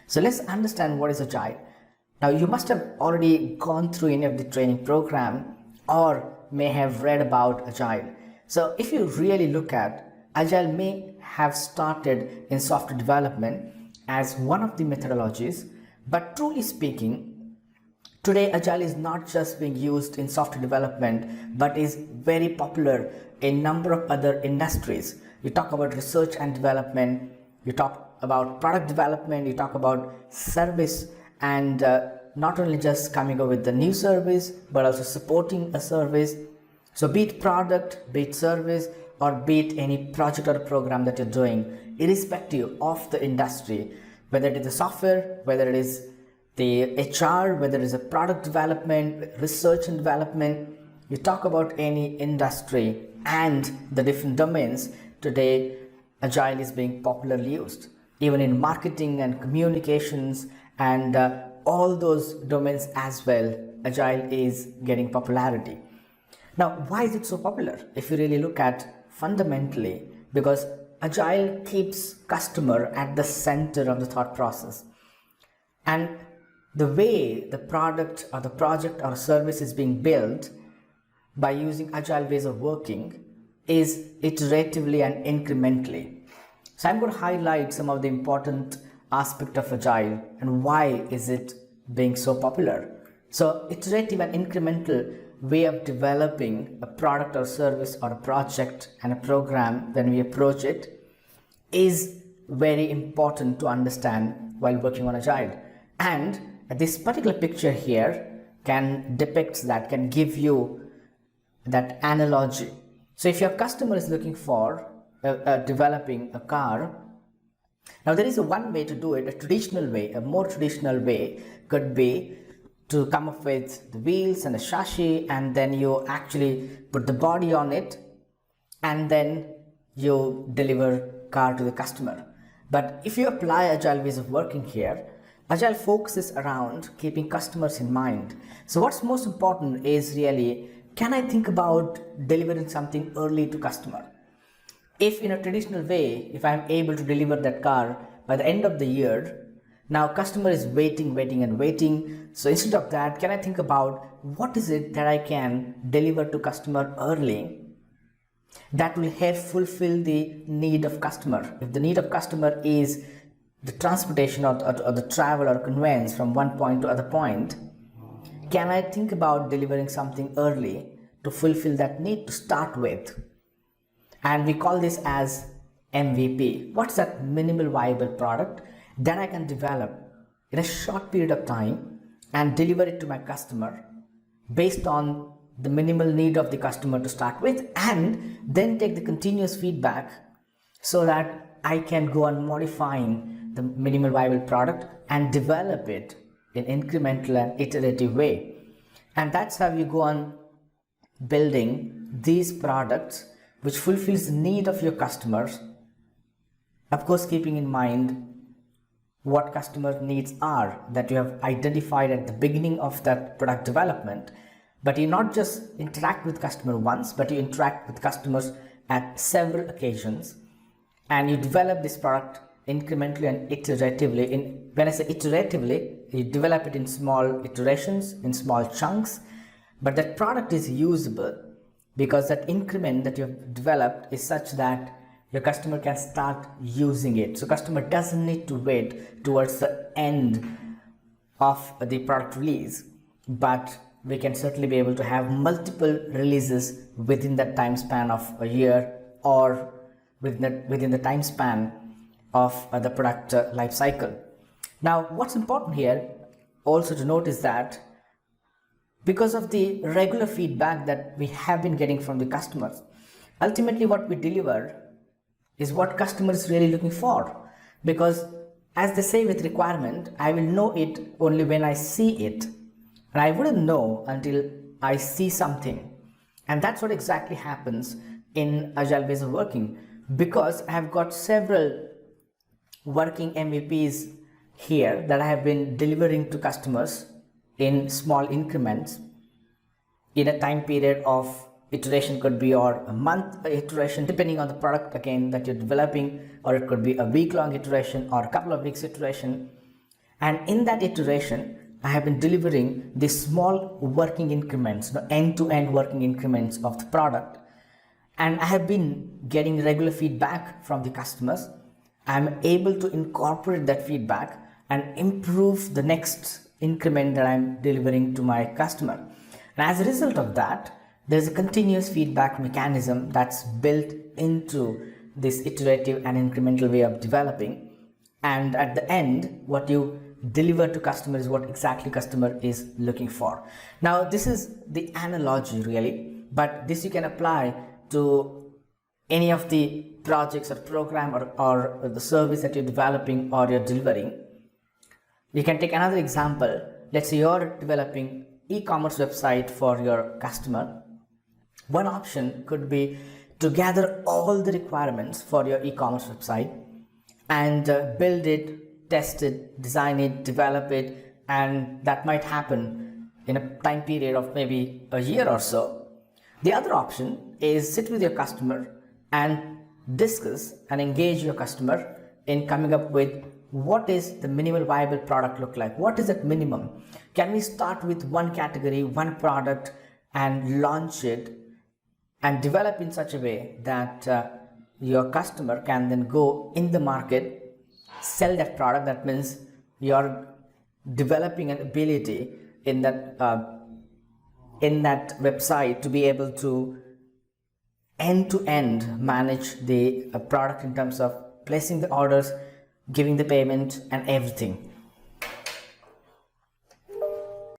So let's understand what is agile. Now you must have already gone through any of the training program or may have read about agile. So if you really look at agile may have started in software development as one of the methodologies, but truly speaking, today agile is not just being used in software development but is very popular in a number of other industries. You talk about research and development, you talk about product development, you talk about service, and not only just coming up with the new service but also supporting a service. So be it product, be it service, or be it any project or program that you're doing, irrespective of the industry, whether it is the software, whether it is the HR, whether it is a product development, research and development, you talk about any industry and the different domains, today agile is being popularly used. Even in marketing and communications and all those domains as well, agile is getting popularity. Now, why is it so popular? If you really look at fundamentally, because agile keeps customer at the center of the thought process. And the way the product or the project or service is being built by using agile ways of working is iteratively and incrementally. So I'm going to highlight some of the important aspects of agile and why is it being so popular. So iterative and incremental way of developing a product or service or a project and a program when we approach it is very important to understand while working on agile. And this particular picture here can depict that, can give you that analogy. So if your customer is looking for developing a car, now there is a one way to do it, a traditional way, a more traditional way could be to come up with the wheels and the chassis, and then you actually put the body on it and then you deliver car to the customer. But if you apply agile ways of working here, agile focuses around keeping customers in mind. So what's most important is really, can I think about delivering something early to customer? If in a traditional way, if I'm able to deliver that car by the end of the year, now customer is waiting. So instead of that, can I think about what is it that I can deliver to customer early that will help fulfill the need of customer? If the need of customer is the transportation or the travel or conveyance from one point to other point, can I think about delivering something early to fulfill that need to start with? And we call this as MVP. What's that minimal viable product that I can develop in a short period of time and deliver it to my customer based on the minimal need of the customer to start with, and then take the continuous feedback so that I can go on modifying the minimal viable product and develop it in incremental and iterative way. And that's how you go on building these products which fulfills the need of your customers, of course keeping in mind what customer needs are that you have identified at the beginning of that product development. But you not just interact with customer once, but you interact with customers at several occasions, and you develop this product incrementally and iteratively. When I say iteratively, you develop it in small iterations, in small chunks, but that product is usable because that increment that you have developed is such that your customer can start using it. So customer doesn't need to wait towards the end of the product release, but we can certainly be able to have multiple releases within that time span of a year or within the time span of the product life cycle. Now, what's important here also to note is that because of the regular feedback that we have been getting from the customers, ultimately what we deliver is what customer is really looking for. Because as they say with requirement, I will know it only when I see it, and I wouldn't know until I see something. And that's what exactly happens in agile ways of working, because I have got several working MVPs here that I have been delivering to customers in small increments in a time period of iteration, could be or a month iteration depending on the product again that you're developing, or it could be a week-long iteration or a couple of weeks iteration. And in that iteration, I have been delivering the small working increments, end-to-end working increments of the product. And I have been getting regular feedback from the customers. I'm able to incorporate that feedback and improve the next increment that I'm delivering to my customer. And as a result of that, there's a continuous feedback mechanism that's built into this iterative and incremental way of developing. And at the end, what you deliver to customer is what exactly customer is looking for. Now, this is the analogy really, but this you can apply to any of the projects or program or the service that you're developing or you're delivering. You can take another example. Let's say you're developing e-commerce website for your customer. One option could be to gather all the requirements for your e-commerce website and build it, test it, design it, develop it, and that might happen in a time period of maybe a year or so. The other option is sit with your customer and discuss and engage your customer in coming up with what is the minimal viable product look like? What is that minimum? Can we start with one category, one product and launch it and develop in such a way that your customer can then go in the market, sell that product? That means you're developing an ability in that website to be able to end-to-end manage the product in terms of placing the orders, giving the payment and everything.